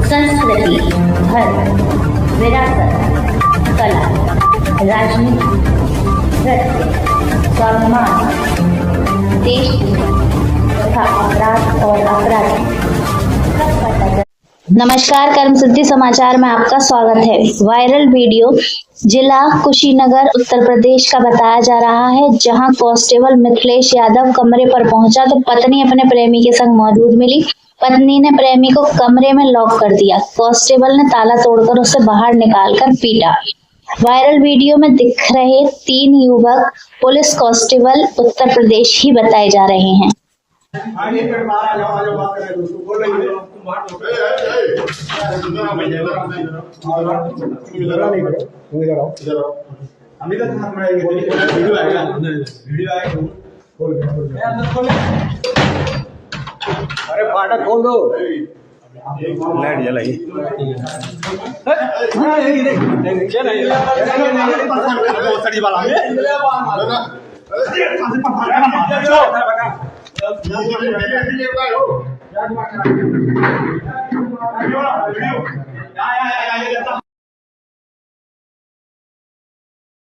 संस्कृति, धर्म, विरासत, कला, राजनीति, नृत्य, स्वाभिमान, देश तथा अपराध और अपराधी। नमस्कार, कर्म सिद्धि समाचार में आपका स्वागत है। वायरल वीडियो जिला कुशीनगर उत्तर प्रदेश का बताया जा रहा है, जहां कांस्टेबल मिथिलेश यादव कमरे पर पहुंचा तो पत्नी अपने प्रेमी के संग मौजूद मिली। पत्नी ने प्रेमी को कमरे में लॉक कर दिया। कांस्टेबल ने ताला तोड़कर उसे बाहर निकालकर पीटा। वायरल वीडियो में दिख रहे 3 युवक पुलिस कांस्टेबल उत्तर प्रदेश ही बताए जा रहे हैं। अरे फाटक खोल दो। लाइट जलाई।